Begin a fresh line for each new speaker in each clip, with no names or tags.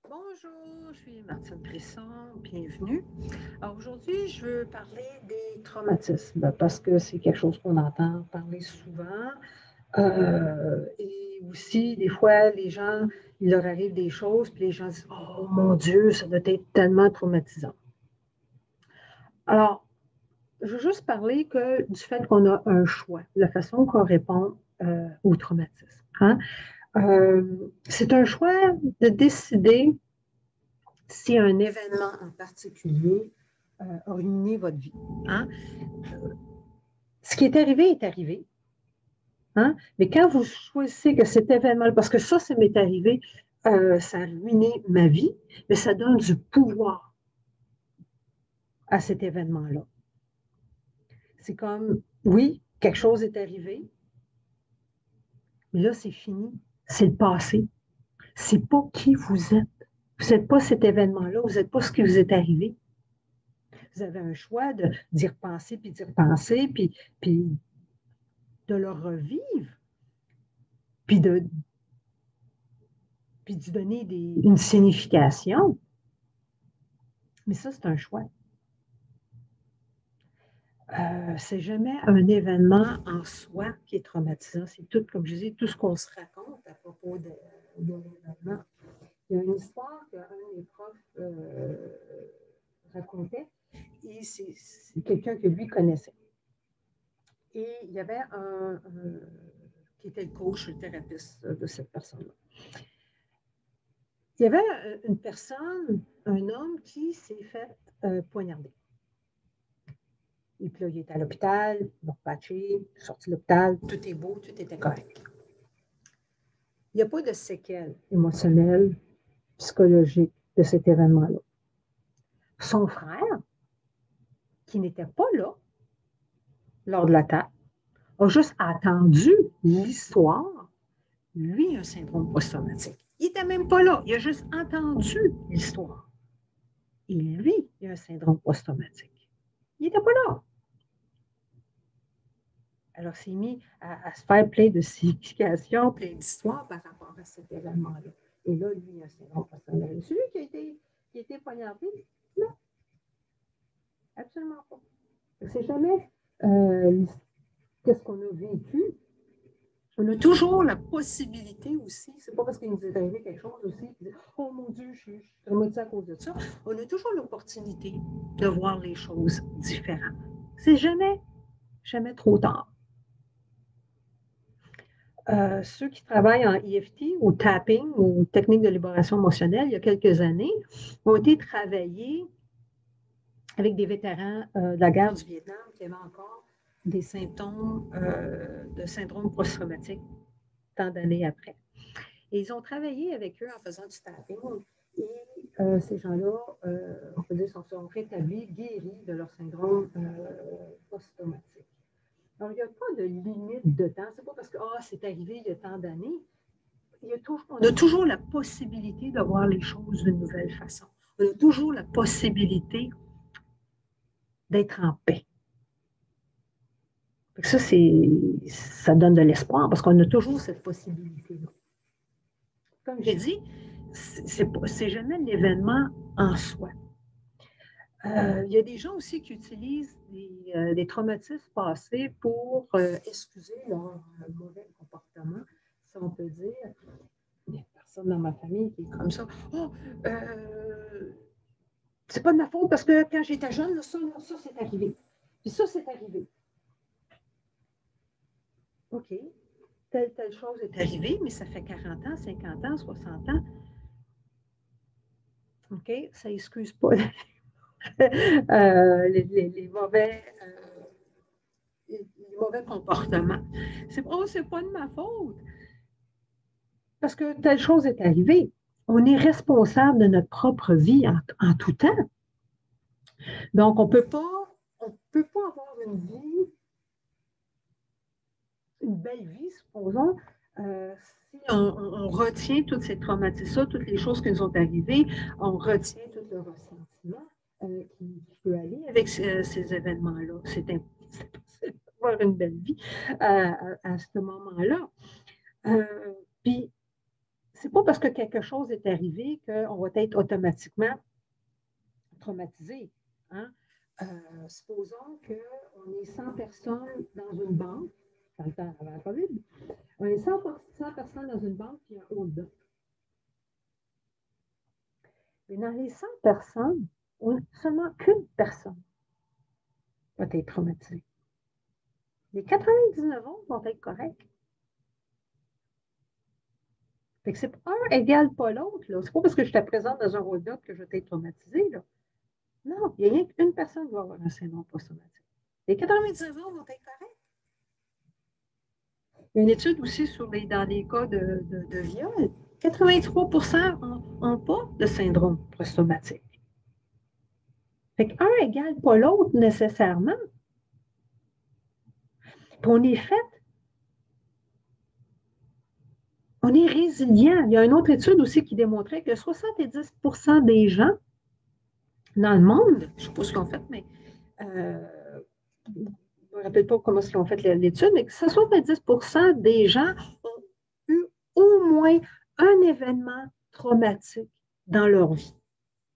Bonjour, je suis Martine Brisson, bienvenue. Alors aujourd'hui, je veux parler des traumatismes parce que c'est quelque chose qu'on entend parler souvent. Et aussi, des fois, les gens, il leur arrive des choses, puis les gens disent, oh mon Dieu, ça doit être tellement traumatisant. Alors, je veux juste parler du fait qu'on a un choix, la façon qu'on répond au traumatisme. Hein? C'est un choix de décider si un événement en particulier a ruiné votre vie. Hein? Ce qui est arrivé. Hein? Mais quand vous choisissez que cet événement, parce que ça m'est arrivé, ça a ruiné ma vie, mais ça donne du pouvoir à cet événement-là. C'est comme, oui, quelque chose est arrivé, mais là, c'est fini. C'est le passé. C'est pas qui vous êtes. Vous n'êtes pas cet événement-là, vous n'êtes pas ce qui vous est arrivé. Vous avez un choix d'y repenser, puis d'y repenser, puis de le revivre, puis d'y donner une signification. Mais ça, c'est un choix. C'est jamais un événement en soi qui est traumatisant. C'est tout, comme je dis, tout ce qu'on se raconte à propos de l'événement. Il y a une histoire qu'un des profs racontait, et c'est quelqu'un que lui connaissait. Et il y avait qui était le coach, le thérapeute de cette personne-là. Il y avait une personne, un homme qui s'est fait poignarder. Et puis là, il était à l'hôpital, il m'a patché, sorti de l'hôpital, tout est beau, tout était correct. Il n'y a pas de séquelles émotionnelles, psychologiques de cet événement-là. Son frère, qui n'était pas là lors de l'attaque, a juste attendu l'histoire. Lui, il a un syndrome post-traumatique. Il n'était même pas là, il a juste entendu l'histoire. Et lui, il a un syndrome post-traumatique. Il n'était pas là. Alors, c'est mis à se faire plein de significations, plein d'histoires par rapport à cet événement-là. Et là, lui, il a un syndrome post-traumatique. Celui qui a été poignardé, non, absolument pas. C'est jamais qu'est-ce qu'on a vécu. On a toujours la possibilité aussi, c'est pas parce qu'il nous est arrivé quelque chose aussi, oh mon Dieu, je suis traumatisée à cause de ça. On a toujours l'opportunité de voir les choses différemment. C'est jamais trop tard. Ceux qui travaillent en EFT ou tapping ou technique de libération émotionnelle, il y a quelques années, ont été travaillés avec des vétérans de la guerre du Vietnam qui avaient encore des symptômes de syndrome post-traumatique tant d'années après. Et ils ont travaillé avec eux en faisant du tapping et ces gens-là, on peut dire, sont rétablis, guéris de leur syndrome post-traumatique. Alors, il n'y a pas de limite de temps. Ce n'est pas parce que c'est arrivé il y a tant d'années. On a toujours la possibilité de voir les choses d'une nouvelle façon. On a toujours la possibilité d'être en paix. Ça, ça donne de l'espoir parce qu'on a toujours cette possibilité-là. Comme j'ai dit, c'est jamais l'événement en soi. Il y a des gens aussi qui utilisent des traumatismes passés pour excuser leur mauvais comportement, si on peut dire. Il y a personne dans ma famille qui est comme ça. Oh, c'est pas de ma faute parce que quand j'étais jeune, là, ça c'est arrivé. Puis ça, c'est arrivé. OK. Telle chose est arrivée, mais ça fait 40 ans, 50 ans, 60 ans. OK? Ça excuse pas les mauvais comportements. C'est pas de ma faute. Parce que telle chose est arrivée. On est responsable de notre propre vie en tout temps. Donc, on peut pas avoir une vie, une belle vie, supposons, si on retient tous ces traumatismes, toutes les choses qui nous sont arrivées, on retient tout le ressentiment qui peut aller avec ces événements-là. C'est impossible d'avoir une belle vie à ce moment-là. Puis, c'est pas parce que quelque chose est arrivé qu'on va être automatiquement traumatisé. Hein? Supposons qu'on est 100 personnes dans une banque, dans le temps avant la COVID, on est 100 personnes dans une banque, puis il y a un hold-up. Mais dans les 100 personnes, seulement qu'une personne va être traumatisée. Les 99 autres vont être corrects. Fait que c'est un égale pas l'autre. C'est pas parce que je te présente dans un hold-up que je vais être traumatisé. Là. Non, il y a rien qu'une personne qui va avoir un syndrome post-traumatique. Les 99 autres vont être corrects. Il y a une étude aussi dans les cas de viol. 83% n'ont pas de syndrome post-traumatique. Fait qu'un égale pas l'autre nécessairement. Puis on est fait, on est résilient. Il y a une autre étude aussi qui démontrait que 70% des gens dans le monde, je ne sais pas ce qu'ils ont fait, mais je ne me rappelle pas comment ils ont fait l'étude, mais que 70% des gens ont eu au moins un événement traumatique dans leur vie.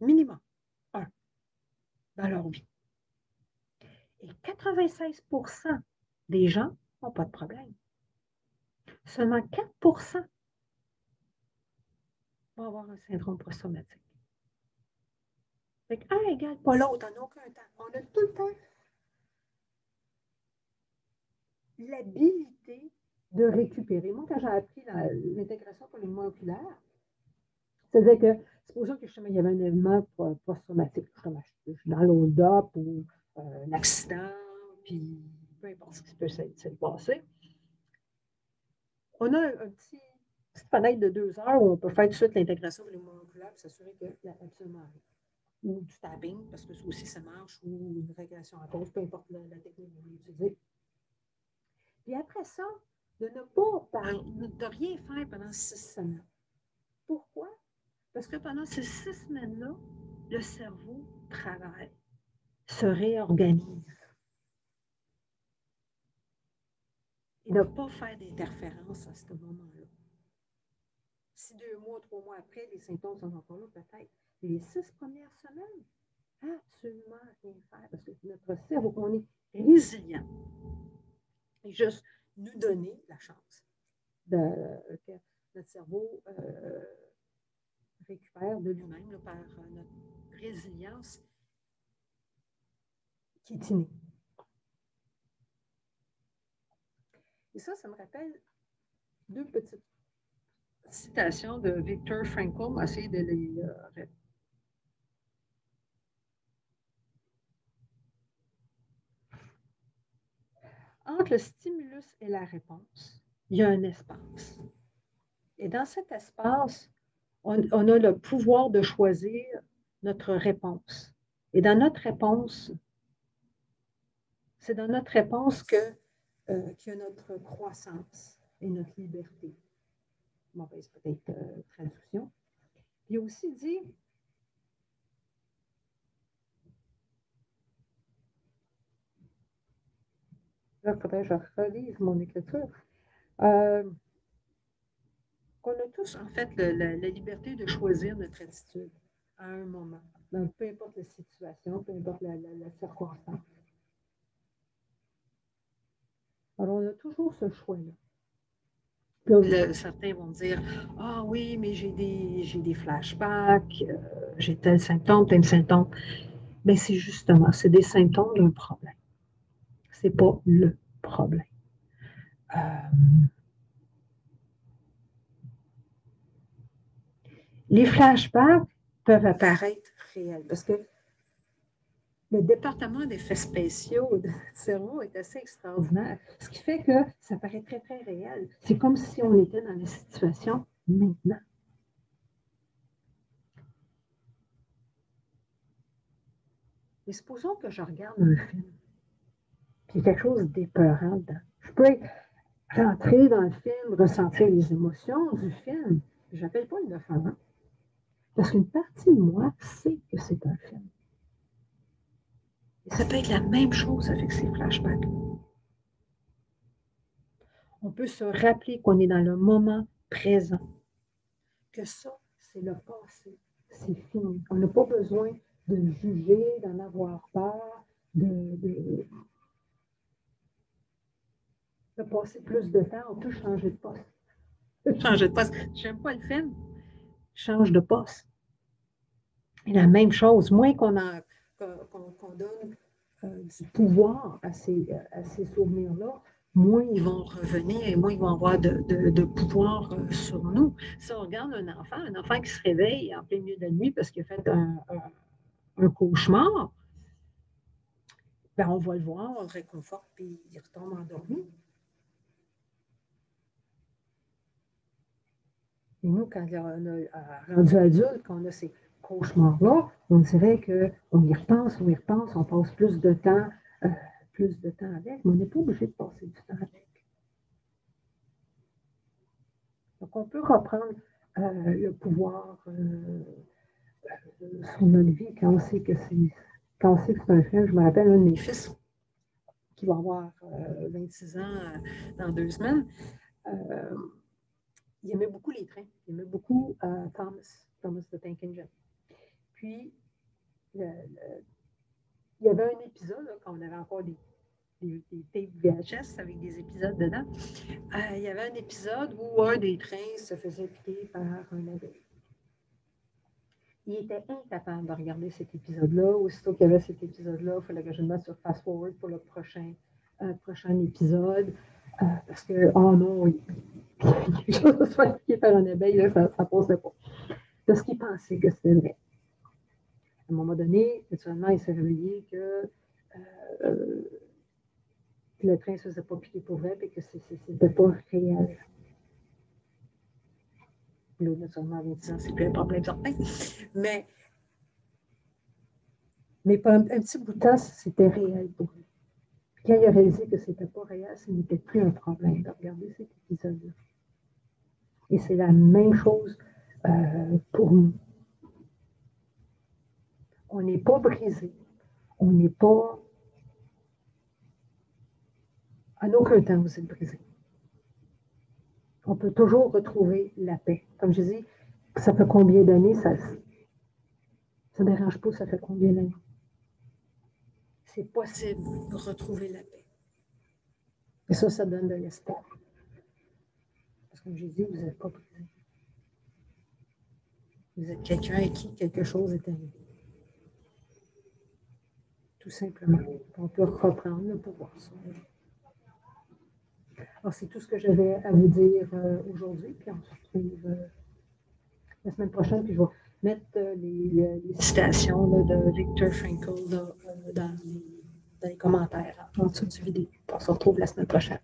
Minimum. Un. Dans leur vie. Et 96% des gens n'ont pas de problème. Seulement 4% vont avoir un syndrome post-traumatique. Fait qu'un égale pas l'autre en aucun temps. On a tout le temps l'habilité de récupérer. Moi, quand j'ai appris l'intégration polymoléculaire, c'est-à-dire que, supposons que justement, il y avait un événement post-traumatique, je suis dans l'hold-up ou un accident, puis peu importe ce qui peut s'être passé. On a une petite fenêtre de 2 heures où on peut faire tout de suite l'intégration polymoléculaire pour s'assurer qu'il n'y a absolument rien. Ou du tapping, parce que ça aussi, ça marche, ou une régulation à cause, peu importe la technique que vous voulez utiliser. Puis après ça, de de rien faire pendant 6 semaines. Pourquoi? Parce que pendant ces 6 semaines-là, le cerveau travaille, se réorganise. Et ne pas faire d'interférence à ce moment-là. Si 2 mois, 3 mois après, les symptômes sont encore là, peut-être. Les 6 premières semaines, absolument rien faire parce que notre cerveau, on est résilient. Et juste nous donner la chance que notre cerveau récupère de lui-même par notre résilience qui est innée. Et ça me rappelle 2 petites citations de Viktor Frankl. On va essayer de les entre le stimulus et la réponse, il y a un espace. Et dans cet espace, on a le pouvoir de choisir notre réponse. Et dans notre réponse, c'est dans notre réponse qu'il y a notre croissance et notre liberté. Mauvaise peut-être traduction. Il a aussi dit, là, il faudrait que je relise mon écriture, qu'on a tous, en fait, la liberté de choisir notre attitude à un moment, dans peu importe la situation, peu importe la circonstance. Alors, on a toujours ce choix-là. Là, certains vont dire, ah oui, mais j'ai des flashbacks, j'ai tel symptôme, tel symptôme. Mais c'est justement, c'est des symptômes d'un problème. Ce n'est pas le problème. Les flashbacks peuvent apparaître réels parce que le département d'effets spéciaux du cerveau est assez extraordinaire. Ce qui fait que ça paraît très, très réel. C'est comme si on était dans la situation maintenant. Mais supposons que je regarde un film, puis il y a quelque chose d'épeurant dedans. Je peux rentrer dans le film, ressentir les émotions du film. Je n'appelle pas une offense. Parce qu'une partie de moi sait que c'est un film. Et ça peut être la même chose avec ces flashbacks. On peut se rappeler qu'on est dans le moment présent. que ça, c'est le passé. C'est fini. On n'a pas besoin de juger, d'en avoir peur, de passer plus de temps. On peut changer de poste. Changer de poste. Je n'aime pas le film. Change de poste. Et la même chose, moins qu'on donne du pouvoir à ces souvenirs-là, moins ils vont revenir et moins ils vont avoir de pouvoir sur nous. Si on regarde un enfant qui se réveille en plein milieu de la nuit parce qu'il a fait un cauchemar, ben on va le voir, on le réconforte, puis il retombe endormi. Et nous, quand on a rendu adulte, quand on a ces cauchemars-là, on dirait qu'on y repense, on passe plus de temps avec, mais on n'est pas obligé de passer du temps avec. Donc, on peut reprendre le pouvoir sur notre vie quand on sait que c'est un film. Je me rappelle un de mes fils qui va avoir 26 ans dans 2 semaines. Il aimait beaucoup les trains. Il aimait beaucoup Thomas the Tank Engine. Puis, il y avait un épisode, là, quand on avait encore des tapes VHS avec des épisodes dedans. Il y avait un épisode où un des trains se faisait piquer par un abeille. Il était incapable de regarder cet épisode-là. Aussitôt qu'il y avait cet épisode-là, il fallait que je me mette sur Fast Forward pour le prochain épisode. Parce que, oh non, quelque chose de se faire piquer par un abeille, là, ça ne passait pas. Parce qu'il pensait que c'était vrai. À un moment donné, naturellement, il s'est réveillé que le train ne se faisait pas piquer pour vrai et que ce n'était pas réel. Là, naturellement, à 26 ans, c'est plus un problème certain. Mais pendant un petit bout de temps, c'était réel pour lui. Quand il a réalisé que ce n'était pas réel, ce n'était plus un problème de regarder cet épisode-là. Et c'est la même chose pour nous. On n'est pas brisé. On n'est pas... En aucun temps, vous êtes brisé. On peut toujours retrouver la paix. Comme je dis, ça fait combien d'années, ça ne dérange pas, ça fait combien d'années. C'est possible de retrouver la paix. Et ça donne de l'espoir. Parce que comme j'ai dit, vous n'êtes pas brisé. Vous êtes quelqu'un à qui quelque chose est arrivé. Tout simplement. On peut reprendre le pouvoir sur nous. Alors, c'est tout ce que j'avais à vous dire aujourd'hui. Puis on se retrouve la semaine prochaine. Puis je vais mettre les citations là, de Viktor Frankl là, dans les commentaires en dessous du vidéo. On se retrouve la semaine prochaine.